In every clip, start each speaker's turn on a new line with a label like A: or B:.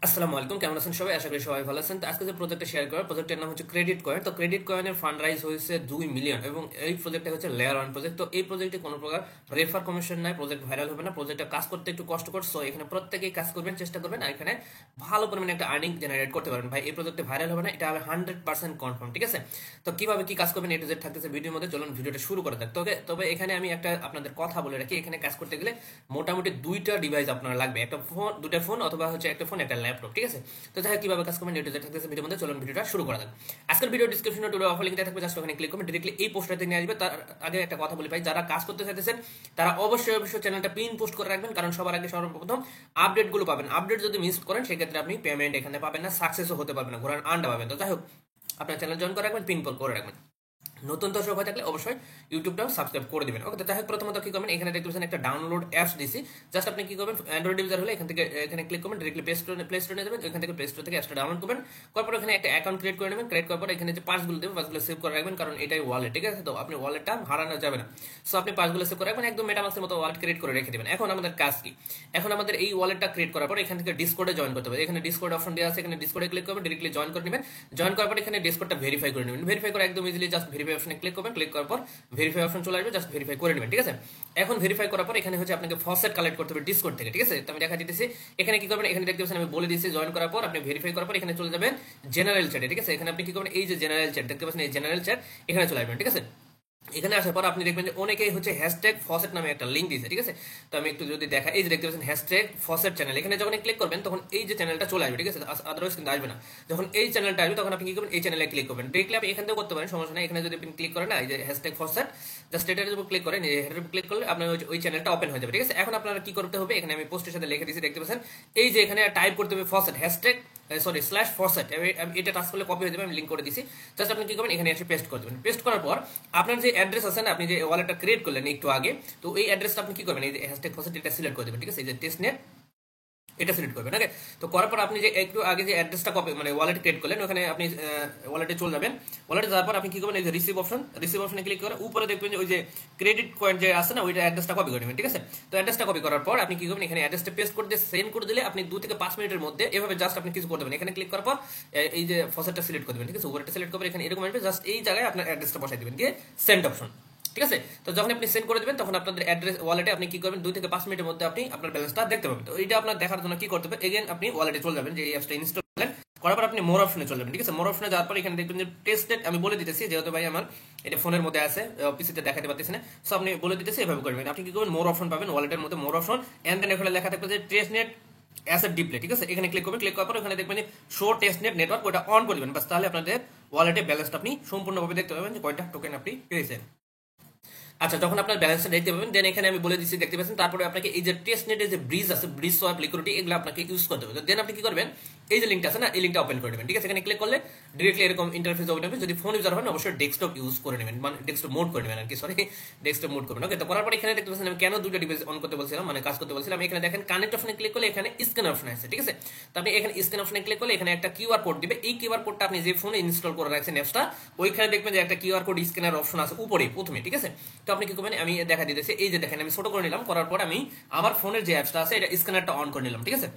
A: আসসালামু আলাইকুম, কেমন আছেন সবাই? আশা করি সবাই ভালো আছেন। তো আজকে যে প্রজেক্টটা শেয়ার করার প্রজেক্টের নাম হচ্ছে ক্রেডিট কয়েন। তো ক্রেডিট কয়েনের ফান্ড রাইজ হয়েছে 2 মিলিয়ন এবং এই প্রজেক্টটা হচ্ছে লেয়ার ওয়ান প্রজেক্ট। তো এই প্রজেক্টে কোনো প্রকার রেফার কমিশন নাই, প্রজেক্ট ভাইরাল হবে না, প্রজেক্টটা কাজ করতে একটু কষ্ট করছো, এখানে প্রত্যেকেই কাজ করবেন, চেষ্টা করবেন আর এখানে ভালো পরিমাণে একটা আর্নিং জেনারেট করতে পারবেন। ভাই এই প্রজেক্টে ভাইরাল হবে না, এটা হবে 100% কনফার্ম, ঠিক আছে? তো কিভাবে কি কাজ করবেন এ টু জেড থাকতেছে ভিডিওর মধ্যে, চলুন ভিডিওটা শুরু করা যাক। তবে এখানে আমি একটা আপনাদের কথা বলে রাখি, এখানে কাজ করতে গেলে মোটামুটি দুইটা ডিভাইস আপনার লাগবে, একটা ফোন, দুটা ফোন অথবা হচ্ছে একটা ফোন একটা ল্যাপটপ, ঠিক আছে? তো যাই হোক, কিভাবে কাজ করবেন এটা থাকতেছে ভিডিওর মধ্যে, চলুন ভিডিওটা শুরু করা যাক। আজকের ভিডিও ডিসক্রিপশনে টুডে অফার লিঙ্কটা থাকবে, জাস্ট ওখানে ক্লিক করবেন, ডিরেক্টলি এই পোস্টটাতে নিয়ে আসবে। তার আগে একটা কথা বলি ভাই, যারা কাজ করতে চাইতেছেন তারা অবশ্যই চ্যানেলটা পিন পোস্ট করে রাখবেন, কারণ সবার আগে সর্বপ্রথম আপডেটগুলো পাবেন। আপডেট যদি মিস করেন সেক্ষেত্রে আপনি পেমেন্ট এখানে পাবেন না, সাকসেসও হতে পারবেন না, ঘোরার আন্ডা পাবেন। তো যাই হোক, আপনার চ্যানেল জয়েন করে রাখবেন, পিন করে রাখবেন। নতুন দর্শক হয়ে থাকলে অবশ্যই ইউটিউবটাও সাবস্ক্রাইব করে দিবেন। ওকে, তো যাই হোক, প্রথমত কি করবেন, এখানে দেখতে পাচ্ছেন একটা ডাউনলোড অ্যাপস দিছি। জাস্ট আপনি কি করবেন, অ্যান্ড্রয়েড ইউজার হলে এখান থেকে এখানে ক্লিক করবেন, ডিরেক্টলি প্লে স্টোরে নিয়ে যাবেন, এখান থেকে প্লে স্টোর থেকে অ্যাপসটা ডাউনলোড করবেন। করার পর এখানে একটা অ্যাকাউন্ট ক্রিয়েট করে নেবেন। ক্রিয়েট করার পর এখানে যে পাসগুলো দেবেন, পাসগুলো সেভ করে রাখবেন, কারণ এটাই ওয়ালেট, ঠিক আছে? তো আপনি ওয়ালেটটা হারানো যাবে না। সো আপনি পাসগুলো সেভ করে রাখবেন, একদম মেটামাক্সের মতো ওয়ালেট ক্রিয়েট করে রেখে দেবেন। এখন আমাদের কাজ কি? এখন আমাদের এই ওয়ালেটটা ক্রিয়েট করার পর এখান থেকে ডিসকর্ডে জয়েন করতে হবে। এখানে ডিসকর্ড অপশন দেওয়া আছে, এখানে ডিসকর্ডে ক্লিক করবেন, ডিরেক্টলি জয়েন করে নেবেন। জয়েন করার পর এখানে ডিসকর্ডটা ভেরিফাই করে নেবেন। ভেরিফাই করে একদম ইজিলি জাস্ট ভেরিফাই অপশনে ক্লিক করবেন। ক্লিক করার পর ভেরিফাই অপশন চলে আসবে, জাস্ট ভেরিফাই করে নেবেন, ঠিক আছে? এখন ভেরিফাই করার পর এখানে হচ্ছে আপনাকে ফসেট কালেক্ট করতে হবে ডিসকর্ড থেকে, ঠিক আছে? তো আমি দেখা দিতেছি এখানে কি করবেন, এখানে দেখতে পাচ্ছেন আমি বলে দিয়েছি। জয়েন করার পর আপনি ভেরিফাই করার পর এখানে চলে যাবেন জেনারেল চ্যাটে, ঠিক আছে? এখানে আপনি কি করবেন, এই যে জেনারেল চ্যাট দেখতে পাচ্ছেন, এই জেনারেল চ্যাট এখানে চলে আসবেন, ঠিক আছে? এখানে আসার পর আপনি দেখবেন যে অনেকেই হচ্ছে হ্যাশট্যাগ ফসেট নামে একটা লিঙ্ক দিয়েছে, ঠিক আছে? তো আমি একটু যদি দেখা, এই যে দেখতে পাচ্ছেন হ্যাশট্যাগ ফসেট চ্যানেল, এখানে যখন ক্লিক করবেন তখন এই যে চ্যানেলটা চলে আসবে, ঠিক আছে? আদারওয়াইজ কিন্তু আসবে না। যখন এই চ্যানেলটা আসবে তখন আপনি কি করবেন, এই চ্যানেলে ক্লিক করবেন। ডিরেক্টলি আপনি এখান থেকে করতে পারেন, সমস্যা নাই। এখানে যদি আপনি ক্লিক করেন না, এই যে হ্যাশট্যাগ ফসেট, জাস্ট এটার উপর ক্লিক করেন, এই হেডার উপর ক্লিক করলে আপনার ওই চ্যানেলটা ওপেন হয়ে যাবে, ঠিক আছে? এখন আপনারা কি করতে হবে, এখানে আমি পোস্টের সাথে লিখে দিয়েছি, দেখতে পাচ্ছেন এই যে এখানে টাইপ করতে হবে ফসেট হ্যাশট্যাগ স্ল্যাশ ফসেট, এটা টাচ করলে কপি হয়ে যাবে, আমি লিঙ্ক করে দিয়েছি। জাস্ট আপনি কি করবেন, এখানে এসে পেস্ট করে দেবেন। পেস্ট করার পর আপনার যে অ্যাড্রেস আছে না, আপনি যে ওয়ালেটটা ক্রিয়েট করলেন একটু আগে, তো এই অ্যাড্রেসটা আপনি কি করবেন, এই যে হ্যাশট্যাগ ফসেট এটা সিলেক্ট করে দেবেন, ঠিক আছে? এই যে টেস্টনেট এটা সিলেক্ট করবেন। ওকে, তো করার পর আপনি যে একটু আগে যে অ্যাড্রেসটা কপি মানে ওয়ালেট ক্রিয়েট করলেন, ওখানে আপনি ওয়ালেটে চলে যাবেন। ওয়ালেটে যাওয়ার পর আপনি কি করবেন, এই যে রিসিভ অপশনে ক্লিক করে উপরে দেখবেন যে ওই যে ক্রেডিট কয়েন যে আছে না, ওইটা অ্যাড্রেসটা কপি করে নেবেন, ঠিক আছে? তো অ্যাড্রেসটা কপি করার পর আপনি কি করবেন, এখানে অ্যাড্রেসটা পেস্ট করে দিয়ে সেন্ড করে দিলে আপনি 2 থেকে 5 মিনিটের মধ্যে এভাবে জাস্ট আপনি কিছু করতে পারেন। এখানে ক্লিক করার পর এই যে ফসেটটা সিলেক্ট করে দেবেন, ঠিক আছে? ওয়ালেটটা সিলেক্ট করে এখানে এরকম আসবে, জাস্ট এই জায়গায় আপনার অ্যাড্রেসটা বসাই দিবেন, দিয়ে সেন্ড অপশন, ঠিক আছে? তো যখন আপনি সেন্ড করে দেবেন তখন আপনাদের অ্যাড্রেস ওয়ালেটে আপনি কি করবেন, 2 থেকে 5 মিনিটের মধ্যে আপনি আপনার ব্যালেন্সটা দেখতে পাবেন। তো এটা আপনার দেখার জন্য কি করতে হবে, এগেন আপনি ওয়ালেটে চলে যাবেন, যে এই অ্যাপসটা ইনস্টল করলেন, করার পর আপনি মোর অপশনে চলে যাবেন, ঠিক আছে? মোর অপশনে যাওয়ার পর এখানে দেখবেন যে টেস্টেড, আমি বলে দিতেছি যেহেতু ভাই আমার এটা ফোনের মধ্যে আছে, পিসিতে দেখাতে পারতেছি না, সো আপনি বলে দিতেছি এভাবে করবেন। আপনি কি করবেন, মোর অপশন পাবেন, ওয়ালেটের মধ্যে মোর অপশন, এন্ড দেন এখানে লেখা থাকবে যে টেস্টনেট অ্যাসেট ডিপ্লে, ঠিক আছে? এখানে ক্লিক করবেন। ক্লিক করার পর এখানে দেখবেন যে শো টেস্টনেট নেটওয়ার্ক, ওটা অন করে দিবেন, বাস। তাহলে আপনাদের ওয়ালেটে ব্যালেন্সটা আপনি সম্পূর্ণভাবে দেখতে পাবেন যে কয়টা টোকেন আপনি পেয়েছেন। আচ্ছা, যখন আপনার ব্যালেন্সটা দেখতে পাবেন, দেন এখানে আমি বলে দিচ্ছি, দেখতে পাচ্ছেন। তারপরে আপনাকে এই যে টেস্ট নেটের যে ব্রিজ আছে, ব্রিজ সোয়াপ লিকুইডিটি, এগুলো আপনাকে ইউজ করতে হবে। দেন আপনি কি করবেন, এই যে লিঙ্কটা আছে না, এই লিঙ্কটা ওপেন করে নেবেন, ঠিক আছে? এখানে ক্লিক করলে ডিরেক্টলি এরকম ইন্টারফেস ওপেন হবে। যদি ফোন ইউজার হন অবশ্যই ডেস্কটপ ইউজ করে নেবেন, মানে ডেস্কটপ মোড করে নেবেন আর কি, সরি, ডেস্কটপ মোড করবেন। ওকে, তো করার পর এখানে দেখতে পাচ্ছেন আমি কেন দুটো ডিভাইস অন করতে বলছিলাম, মানে কাজ করতে বলছিলাম। এখানে দেখেন কানেক্ট অপশনে ক্লিক করলে এখানে স্ক্যান অপশন আছে, ঠিক আছে? তো আপনি এখানে স্ক্যান অপশনে ক্লিক করলে এখানে একটা কিউআর কোড দিবে। এই কিউআর কোডটা আপনি যে ফোনে ইনস্টল করে রাখছেন অ্যাপসটা, ওইখানে দেখবেন যে একটা কিউআর কোড স্ক্যানার অপশন আছে উপরে প্রথমে, ঠিক আছে? তো আপনি কি করবেন, আমি দেখা দিতেছি, এই যে দেখেন আমি ছোট করে নিলাম, করার পর আমি আমার ফোনের যে অ্যাপসটা আছে এটা স্ক্যানারটা অন করে নিলাম, ঠিক আছে?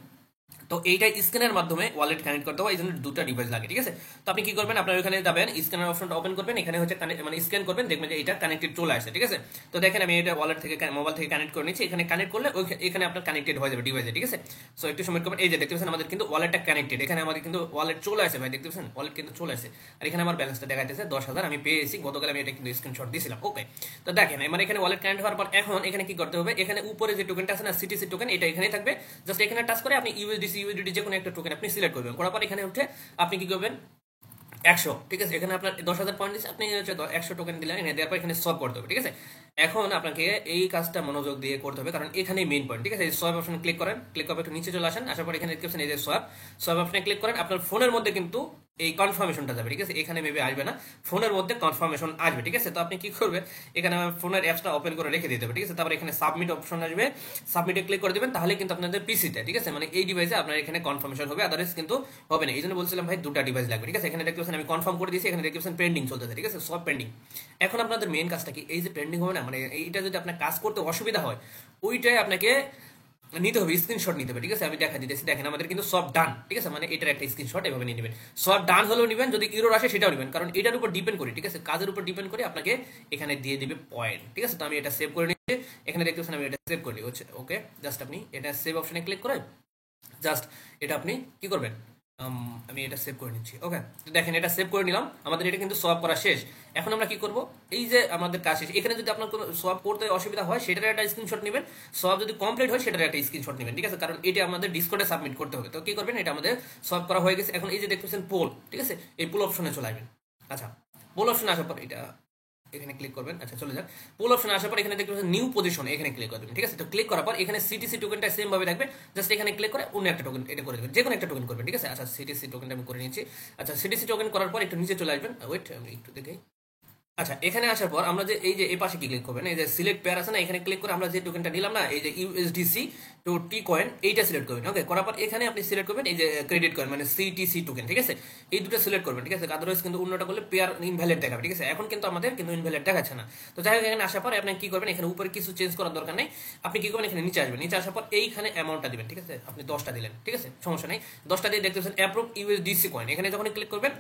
A: তো এইটা স্ক্যানের মাধ্যমে ওয়ালেট কানেক্ট করতে হয়, এই জন্য দুটো ডিভাইস লাগে, ঠিক আছে? তো আপনি কি করবেন, আপনার ওখানে যাবেন, স্ক্যানার অপশনটা ওপেন করবেন, এখানে হচ্ছে মানে স্ক্যান করবেন, দেখবেন যে এটা কানেক্টেড চলে আসছে, ঠিক আছে? তো দেখেন আমি এটা ওয়ালেট থেকে মোবাইল থেকে কানেক্ট করে নিচ্ছি। এখানে কানেক্ট করলে এখানে আপনার কানেক্টেড হয়ে যাবে ডিভাইসে, ঠিক আছে? সো একটু সময় করবেন, এই যে দেখতে পাচ্ছেন আমাদের কিন্তু ওয়ালেটটা কানেক্টেড, এখানে আমাদের কিন্তু ওয়ালেট চলে আসে ভাই, দেখতে পাচ্ছেন ওয়ালেট কিন্তু চলে আসে। আর এখানে আমার ব্যালেন্সটা দেখাইতেছে 10,000, আমি পেয়েছি গতকাল, আমি এটা কিন্তু স্ক্রিনশট দিয়েছিলাম। ওকে, তো দেখেন আমার এখানে ওয়ালেট কানেক্ট হওয়ার পর এখন এখানে কি করতে হবে, এখানে উপরে যে টোকেনটা আছে না, সিটিসি টোকেন, এটা এখানে থাকবে। জাস্ট এখানে টাচ করে আপনি ইউএসডিটি যে কোনো একটা টোকেন আপনি সিলেক্ট করবেন। করার পর এখানে উঠে আপনি কি করবেন, 100, ঠিক আছে? এখানে আপনার 10,000 পয়েন্ট দিচ্ছে, আপনি হচ্ছে 100 টোকেন দিলেন, এনে দেওয়ার পর এখানে সব করতে হবে, ঠিক আছে? এখন আপনাকে এই কাজটা মনোযোগ দিয়ে করতে হবে, কারণ এখানেই মেইন পয়েন্ট, ঠিক আছে? সোয়াপ অপশনে ক্লিক করেন, ক্লিক করে একটু নিচে চলে আসেন, আসার পর এখানে দেখতে পাচ্ছেন এই যে সোয়াপ অপশনে ক্লিক করেন। আপনার ফোনের মধ্যে কিন্তু এই কনফার্মেশনটা যাবে, ঠিক আছে? এখানে মেবি আসবে না, ফোনের মধ্যে কনফার্মেশন আসবে, ঠিক আছে? তো আপনি কি করবেন, এখানে ফোনের অ্যাপসটা ওপেন করে রেখে দিতে হবে, ঠিক আছে? তারপর এখানে সাবমিট অপশন আসবে, সাবমিটে ক্লিক করে দিবেন, তাহলে কিন্তু আপনাদের পিসিতে, ঠিক আছে, মানে এই ডিভাইসে আপনার এখানে কনফার্মেশন হবে, আদারওয়াইজ কিন্তু হবে না। এই জন্য বলছিলাম ভাই দুটো ডিভাইস লাগবে, ঠিক আছে? এখানে দেখতে পাচ্ছেন আমি কনফার্ম করে দিয়েছি, এখানে দেখতে পাচ্ছেন পেন্ডিং চলতেছে, ঠিক আছে? সব পেন্ডিং। এখন আপনাদের মেইন কাজটা কি, এই যে পেন্ডিং হবে না, মানে এইটা যদি আপনার কাজ করতে অসুবিধা হয়, ওইটাই আপনাকে নিতে হবে, স্ক্রিনশট নিতে হবে, ঠিক আছে? আমি দেখা দিতেছি, দেখেন আমাদের কিন্তু সব ডান, ঠিক আছে? মানে এটার একটা স্ক্রিনশট এভাবে নিয়ে নেবেন। সব ডান হলেও নেবেন, যদি ইরর আসে সেটাও নেবেন, কারণ এটার উপর ডিপেন্ড করে, ঠিক আছে? কাজের উপর ডিপেন্ড করে আপনাকে এখানে দিয়ে দিবে পয়েন্ট, ঠিক আছে? তো আমি এটা সেভ করে নিচ্ছি, এখানে দেখতে পাচ্ছেন আমি এটা সেভ করে নিচ্ছি, ওকে? জাস্ট আপনি এটা সেভ অপশনে ক্লিক করে জাস্ট এটা আপনি কি করবেন, আমি এটা সেভ করে নিচ্ছি, ওকে? তো দেখেন এটা সেভ করে নিলাম, আমাদের এটা কিন্তু সলভ করা শেষ। এখন আমরা কি করব, এই যে আমাদের কাজ শেষ, এখানে যদি আপনার কোনো সলভ করতে অসুবিধা হয় সেটার একটা স্ক্রিনশট নেবেন, সলভ যদি কমপ্লিট হয় সেটার একটা স্ক্রিনশট নেবেন, ঠিক আছে? কারণ এটা আমাদের ডিসকর্ডে সাবমিট করতে হবে। তো কি করবেন, এটা আমাদের সলভ করা হয়ে গেছে। এখন এই যে দেখতেছেন পোল, ঠিক আছে? এই পোল অপশনে চলে আসবেন। আচ্ছা, পোল অপশনে আসার পর এটা এখানে ক্লিক করবেন। আচ্ছা, চলে যান। পোল অপশনে আসার পর এখানে দেখতে পাচ্ছেন নিউ পজিশন, এখানে ক্লিক করবেন, ঠিক আছে? তো ক্লিক করার পর এখানে সিটিসি টোকেনটা সেম ভাবে থাকবে, জাস্ট এখানে ক্লিক করে অন্য একটা টোকেন এটা করে দেবেন, যে কোনো একটা টোকেন করবেন, ঠিক আছে? আচ্ছা, সিটিসি টোকেনটা আমি করে নিয়েছি। আচ্ছা, সিটিসি টোকেন করার পর একটু নিচে চলে আসবেন, ওয়েট আমি একটু দেখে। আচ্ছা, এখানে আসার পর আমরা যে এই যে এই পাশে কি ক্লিক করবেন, এই যে সিলেক্ট পেয়ার আছে না, এখানে ক্লিক করে আমরা যে টোকেনটা নিলাম না, এই যে ইউএসডিসি টু টি কয়েন, এইটা সিলেক্ট করবেন, ওকে? করার পর এখানে আপনি সিলেক্ট করবেন এই যে ক্রেডিট কয়েন মানে সিটিসি টোকেন, ঠিক আছে? এই দুটো সিলেক্ট করবেন, ঠিক আছে? আদারওয়াইজ কিন্তু অন্যটা করলে পেয়ার ইনভ্যালিড দেখাবে, ঠিক আছে? এখন কিন্তু আমাদের কিন্তু ইনভ্যালিড দেখাচ্ছে না। তো যাই হোক, এখানে আসার পর আপনি কি করবেন, এখানে উপরে কিছু চেঞ্জ করার দরকার নেই, আপনি কি করবেন, এখানে নিচে আসবেন, নিচে আসার পর এইখানে অ্যামাউন্টটা দিবেন, ঠিক আছে? আপনি 10টা দিলেন, ঠিক আছে? সমস্যা নেই, 10টা দিয়ে দেখতে পাচ্ছেন অ্যাপ্রুভ ইউএসডিসি কয়েন, এখানে যখন ক্লিক করবেন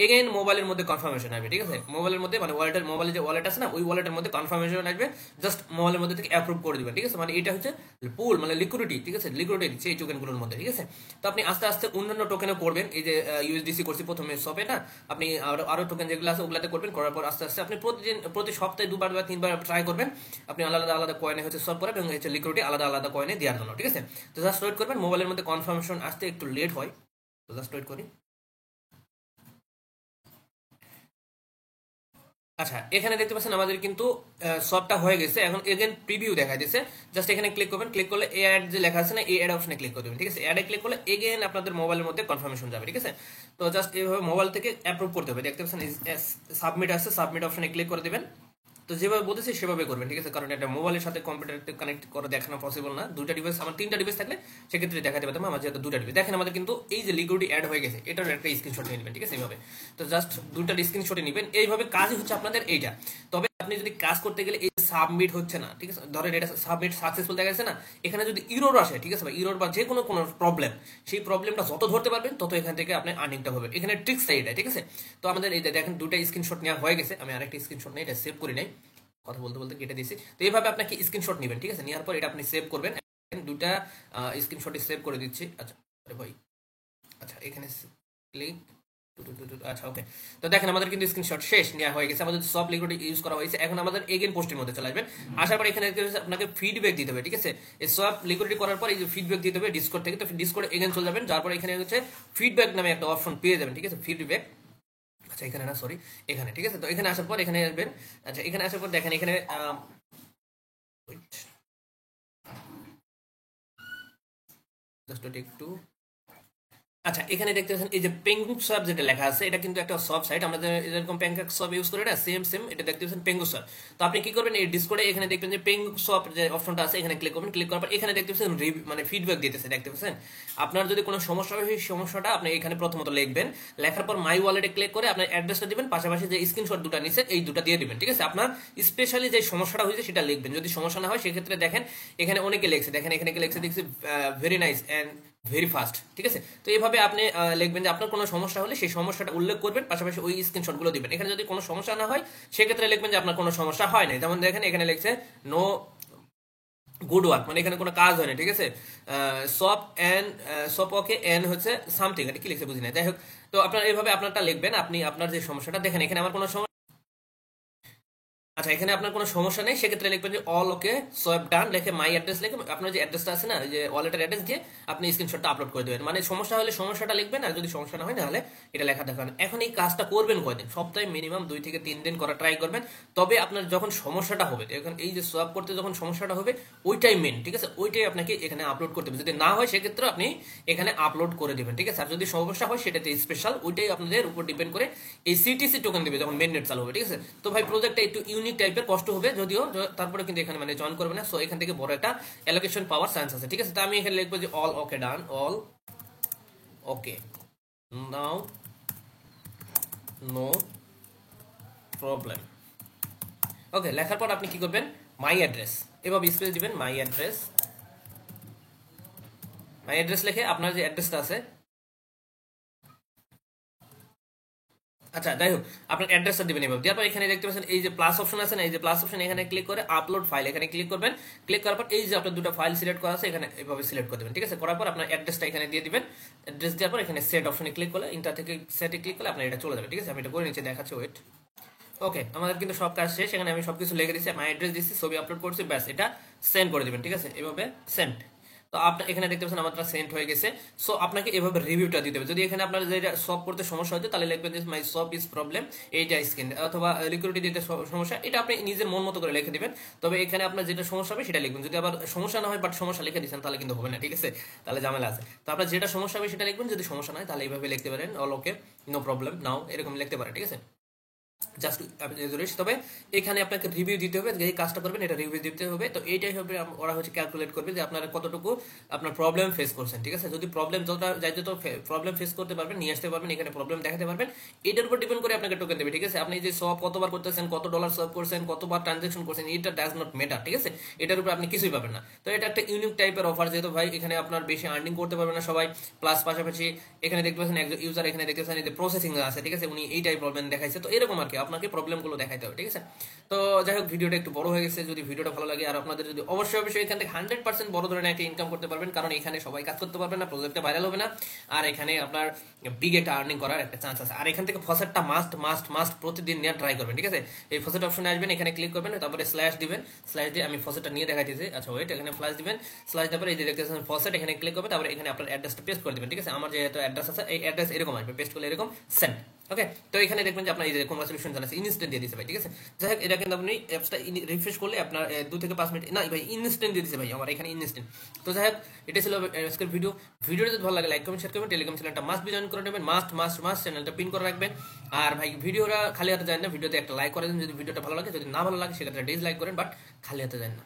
A: এগেইন মোবাইলের মধ্যে কনফার্মেশন আসবে, ঠিক আছে? মোবাইলের মধ্যে মানে ওয়ালেটের, মোবাইলে যে ওয়ালেট আছে না, ওই ওয়ালেটের মধ্যে কনফার্মেশন আসবে, জাস্ট মোবাইলের মধ্যে থেকে অ্যাপ্রুভ করে দিবেন, ঠিক আছে? মানে এটা হচ্ছে পুল মানে লিকুইডিটি, ঠিক আছে? লিকুইডিটি সেই টোকেনগুলোর মধ্যে, ঠিক আছে? তো আপনি আস্তে আস্তে অন্যান্য টোকেনও করবেন, এই যে ইউএসডিসি করছি প্রথমে সবে না, আপনি আরো টোকেন যেগুলো আছে ওগুলাতে করবেন, করার পর আস্তে আস্তে আপনি প্রতিদিন প্রতি সপ্তাহে 2বার বা 3বার ট্রাই করবেন, আপনি আলাদা আলাদা কয়েনে হচ্ছে সলভ করেন এবং হচ্ছে লিকুইডিটি আলাদা আলাদা কয়েনে দেওয়ার জন্য, ঠিক আছে? তো জাস্ট ওয়েট করবেন, মোবাইলের মধ্যে কনফার্মেশন আসতে একটু লেট হয়, তো জাস্ট ওয়েট করি। আচ্ছা, এখানে দেখতে পাচ্ছেন আমাদের কিন্তু সবটা হয়ে গেছে। এখন এগেন প্রিভিউ দেখা দিচ্ছে, জাস্ট এখানে ক্লিক করবেন, ক্লিক করলে এ অ্যাড যে লেখা আছে না, এই অ্যাড অপশনে ক্লিক করে দেবেন, ঠিক আছে? অ্যাডে ক্লিক করলে এগেন আপনাদের মোবাইলের মধ্যে কনফার্মেশন যাবে, ঠিক আছে? তো জাস্ট এইভাবে মোবাইল থেকে অ্যাপ্রুভ করতে হবে, দেখতে পাচ্ছেন সাবমিট আছে, সাবমিট অপশনে ক্লিক করে দেবেন। তো যেভাবে বলতেছি সেভাবে করবেন, ঠিক আছে? কারণ এটা মোবাইলের সাথে কম্পিউটারতে কানেক্ট করে দেখানো পসিবল না, দুইটা ডিভাইস, আমার 3টা ডিভাইস থাকলে সেক্ষেত্রে দেখাতে পারতাম, আমার যেহেতু 2টা ডিভাইস। দেখেন আমাদের কিন্তু এই যে লিকুইডিটি অ্যাড হয়ে গেছে, এটার একটা স্ক্রিনশট নিয়ে নেবেন, ঠিক আছে? এইভাবে তো জাস্ট 2টার স্ক্রিনশটে নেবেন, এইভাবে কাজই হচ্ছে আপনাদের এইটা। তবে আপনি যদি কাজ করতে গেলে এই সাবমিট হচ্ছে না, ঠিক আছে? ধরেন এটা সাবমিট সাকসেসফুল দেখা যাচ্ছে না, এখানে যদি ইরর আসে, ঠিক আছে? বা ইরর বা যে কোনো প্রবলেম, সেই প্রবলেমটা যত ধরতে পারবেন তত এখান থেকে আপনি আর্নিংটা হবে, এখানে ট্রিক্সটা এটা, ঠিক আছে? তো আমাদের এই দেখেন 2টা স্ক্রিনশট নেওয়া হয়ে গেছে, আমি আরেকটা স্ক্রিনশট নিয়ে এটা সেভ করে নেই, কথা বলতে বলতে কেটে দিয়েছি। তো এইভাবে আপনাকে স্ক্রিনশট নেবেন, ঠিক আছে? নেওয়ার পর এটা আপনি সেভ করবেন, 2টা স্ক্রিনশটই সেভ করে দিচ্ছি। আচ্ছা, আরে ভাই, আচ্ছা এখানে ক্লিক, আচ্ছা ওকে। তো দেখেন আমাদের কিন্তু স্ক্রিনশট শেষ, নেওয়া হয়ে গেছে, আমাদের সব লিকুইডিটি ইউজ করা হয়েছে। এখন আমাদের এগেন পোস্টের মধ্যে চলে আসবেন, আসার পর এখানে আপনাকে ফিডব্যাক দিতে হবে, ঠিক আছে? এই সব লিকুইডিটি করার পর এই যে ফিডব্যাক দিতে হবে ডিসকর্ড থেকে, তো ডিসকর্ড এগেন চলে যাবেন, যার পর এখানে হচ্ছে ফিডব্যাক নামে একটা অপশন পেয়ে যাবেন, ঠিক আছে? ফিডব্যাক, আচ্ছা এখানে না, সরি এখানে, ঠিক আছে? তো এখানে আসার পর এখানে আসবেন। আচ্ছা, এখানে আসার পর দেখেন এখানে জাস্ট একটু, আচ্ছা এখানে দেখতে পাচ্ছেন এই যে পেঙ্গু সব যেটা লেখা আছে, এটা কিন্তু একটা সব সাইট, আমরা যেরকম প্যানকেক সব ইউজ করি না, সেম সেম এটা দেখতে পাচ্ছেন পেঙ্গু সব। তো আপনি কি করবেন, এই ডিসকর্ডে এখানে দেখবেন যে পেঙ্গু সব যে অপশনটা আছে, এখানে ক্লিক করবেন, ক্লিক করার পর এখানে দেখতে পাচ্ছেন মানে ফিডব্যাক দিতেছে, দেখতে পাচ্ছেন? আপনার যদি কোনো সমস্যা হয় সেই সমস্যাটা আপনি এখানে প্রথমত লিখবেন, লেখার পর মাই ওয়ালেটে ক্লিক করে আপনার অ্যাড্রেসটা দিবেন, পাশাপাশি যে স্ক্রিনশট দুটো নিচে এই দুটো দিয়ে দিবেন, ঠিক আছে? আপনার স্পেশালি যে সমস্যাটা হয়েছে সেটা লিখবেন, যদি সমস্যা না হয় সেক্ষেত্রে দেখেন এখানে অনেকে লিখছে, দেখেন এখানে লিখছে দেখছি very nice and very fast, ঠিক আছে? তো এইভাবে আপনি লিখবেন যে আপনার কোনো সমস্যা হলে সেই সমস্যাটা উল্লেখ করবেন, পাশাপাশি ওই স্ক্রিনশটগুলো দিবেন। এখানে যদি কোনো সমস্যা না হয় সেক্ষেত্রে লিখবেন যে আপনার কোনো সমস্যা হয় নাই, যেমন দেখেন এখানে লিখছে নো গুড ওয়ার্ক, মানে এখানে কোনো কাজ হয় না, ঠিক আছে? সপ এন্ড সপ ওকে এন্ড হচ্ছে সামথিং, এটা কি লিখছে বুঝি না, যাই হোক। তো আপনার এইভাবে আপনারটা লিখবেন, আপনি আপনার যে সমস্যাটা, দেখেন এখানে আমার কোনো সমস্যা, আচ্ছা এখানে আপনার কোনো সমস্যা নেই, সেক্ষেত্রে লিখবেন যে অল ওকে সোয়াইপ ডান, লিখে মাই অ্যাড্রেস লিখে আপনার যে অ্যাড্রেসটা আছে না, যে ওয়ালেটের অ্যাড্রেস দিয়ে আপনি স্ক্রিনশটটা আপলোড করে দেবেন। মানে সমস্যা হলে সমস্যাটা লিখবেন, আর যদি সমস্যা না হয় তাহলে এটা লেখা দেখান। এখন এই কাজটা করবেন কয়দিন, সপ্তাহে মিনিমাম 2 থেকে 3 দিন করা ট্রাই করবেন। তবে আপনার যখন সমস্যাটা হবে, এখন এই যে সোয়াপ করতে যখন সমস্যাটা হবে ওইটাই মেন, ঠিক আছে? ওইটাই আপনাকে এখানে আপলোড করতে হবে, যদি না হয় সেক্ষেত্রে আপনি এখানে আপলোড করে দেবেন, ঠিক আছে? আর যদি সমস্যা হয় সেটাতে স্পেশাল, ওইটাই আপনাদের উপর ডিপেন্ড করে এই সিটিসি টোকেন দেবে যখন মেন নেট চালু হবে, ঠিক আছে? তো ভাই প্রজেক্টটা একটু ইউনিক টাইপের, কষ্ট হবে যদিও, তারপরে কিন্তু এখানে মানে জয়েন করবে না, সো এখান থেকে বড় একটা অ্যালোকেশন পাওয়ার চান্স আছে, ঠিক আছে? তো আমি এখানে লিখবো যে অল ওকে ডান, অল ওকে নাও, নো প্রবলেম, ওকে। লেখার পর আপনি কি করবেন, মাই অ্যাড্রেস, এভাবে স্পেস দিবেন, মাই অ্যাড্রেস, মাই অ্যাড্রেস লিখে আপনার যে অ্যাড্রেসটা আছে, আচ্ছা যাই হোক আপনার অ্যাড্রেসটা দিবেন এভাবে। দেওয়ার পর এখানে দেখতে পাচ্ছেন এই যে প্লাস অপশন আছে না, এই যে প্লাস অপশন এখানে ক্লিক করে আপলোড ফাইল এখানে ক্লিক করবেন। ক্লিক করার পর এই যে আপনার দুটো ফাইল সিলেক্ট করা আছে এখানে এভাবে সিলেক্ট করে দেবেন, ঠিক আছে। করার পর আপনার অ্যাড্রেসটা এখানে দিয়ে দিবেন। অ্যাড্রেস দেওয়ার পর এখানে সেট অপশনে ক্লিক করলে ইন্টার থেকে সেটে ক্লিক করলে আপনার এটা চলে যাবে, ঠিক আছে। আমি এটা করে নিচে দেখাচ্ছি, ওয়েট। ওকে, আমাদের কিন্তু সব কাজ শেষ। এখানে আমি সবকিছু লিখে দিচ্ছি, মাই অ্যাড্রেস দিচ্ছি, ছবি আপলোড করছি, ব্যাস এটা সেন্ড করে দিবেন, ঠিক আছে। এভাবে সেন্ড। তো আপনি এখানে দেখতে পাচ্ছেন আমারটা সেন্ড হয়ে গেছে। সো আপনাকে এভাবে রিভিউটা দিতে হবে। যদি এখানে আপনার যেটা সলভ করতে সমস্যা হচ্ছে তাহলে লিখবেন যে মাই সলভ ইজ প্রবলেম এইটা স্ক্রিন, অথবা লিকুইডিটি দিতে সমস্যা, এটা আপনি নিজের মন মতো করে লিখে দিবেন। তবে এখানে আপনার যেটা সমস্যা হবে সেটা লিখবেন। যদি আবার সমস্যা না হয় বাট সমস্যা লিখে দিচ্ছেন তাহলে কিন্তু হবে না, ঠিক আছে, তাহলে ঝামেলা আছে। তো আপনার যেটা সমস্যা হবে সেটা লিখবেন, যদি সমস্যা না হয় তাহলে এইভাবে লিখতে পারেন, all okay, no problem now, এরকম লিখতে পারেন, ঠিক আছে। জাস্ট তবে এখানে আপনাকে রিভিউ দিতে হবে, যে কাজটা করবেন এটা রিভিউ দিতে হবে। তো এইটাই হবে ওরা হচ্ছে ক্যালকুলেট করবে যে আপনারা কতটুকু আপনার প্রবলেম ফেস করছেন, ঠিক আছে। যদি প্রবলেম যতটা যাই যত প্রবলেম ফেস করতে পারবেন, নিয়ে আসতে পারবেন, এখানে প্রবলেম দেখাতে পারবেন, এটার উপর ডিপেন্ড করে আপনাকে টোকেন দেবে, ঠিক আছে। আপনি যে সব কতবার করতেছেন, কত ডলার সব করছেন, কতবার ট্রানজাকশন করছেন, এটা ডাজ নট ম্যাটার, ঠিক আছে। এটার উপর আপনি কিছুই পাবেন না। তো এটা একটা ইউনিক টাইপের অফার, যেহেতু ভাই এখানে আপনার বেশি আর্নিং করতে পারবেন না সবাই। প্লাস পাশাপাশি এখানে দেখতে পাচ্ছেন একজন ইউজার এখানে দেখতে পাচ্ছেন এই যে প্রসেসিং আছে, ঠিক আছে, উনি এইটাই প্রবলেম দেখাইছে। তো এরকম আর কি আপনাকে প্রবলেমগুলো দেখাইতে হবে, ঠিক আছে। তো যাই হোক ভিডিওটা একটু বড় হয়ে গেছে। যদি ভিডিওটা ভালো লাগে আর আপনাদের যদি অবশ্যই এখান থেকে 100% বড় ধরনের একটা ইনকাম করতে পারবেন, কারণ এখানে সবাই কাজ করতে পারবেন না, প্রজেক্টটা ভাইরাল হবে না, আর এখানে আপনার বিগ একটা আর্নিং করার একটা চান্স আছে। আর এখান থেকে ফসেটটা মাস্ট মাস্ট মাস্ট প্রতিদিন নিয়ে ট্রাই করবেন, ঠিক আছে। এই ফসেট অপশনে আসবেন, এখানে ক্লিক করবেন, তারপরে স্ল্যাশ দিবেন, স্ল্যাশ দিয়ে আমি ফসেটটা নিয়ে দেখাইতেছি। আচ্ছা ওয়েট, এখানে ফ্ল্যাশ দিবেন, স্ল্যাশ দেওয়ার পরে এই যে দেখতেছেন ফসেট, এখানে ক্লিক করবেন, তারপরে এখানে আপনার অ্যাড্রেসটা পেস্ট করে দিবেন, ঠিক আছে। আমার যেহেতু অ্যাড্রেস আছে এই অ্যাড্রেস এরকম আসবে, পেস্ট করলে এরকম সেন্ড। ওকে, তো এখানে দেখবেন যে আপনার এই যে কংগ্রাচুলেশন জানাচ্ছে, ইনস্ট্যান্ট দিয়ে দিচ্ছে ভাই, ঠিক আছে। যাই হোক এটা কিন্তু আপনি অ্যাপসটা রিফ্রেশ করলে আপনার 2 থেকে 5 মিনিট, না ভাই ইনস্ট্যান্ট দিয়ে দিচ্ছে ভাই আমার এখানে ইনস্ট্যান্ট। তো যাই হোক এটা ছিল আজকের ভিডিওটা যদি ভালো লাগে লাইক কমেন্ট শেয়ার করবেন, টেলিগ্রাম চ্যানেলটা মাস্ট বি জয়েন করে নেবেন, মাস্ট মাস্ট মাস্ট চ্যানেলটা পিন করে রাখবেন। আর ভাই ভিডিওটা খালি হাতে যায় না, ভিডিওতে একটা লাইক করে দেন যদি ভিডিওটা ভালো লাগে, যদি না ভালো লাগে সেক্ষেত্রে ডিসলাইক করেন, বাট খালি হাতে যায় না।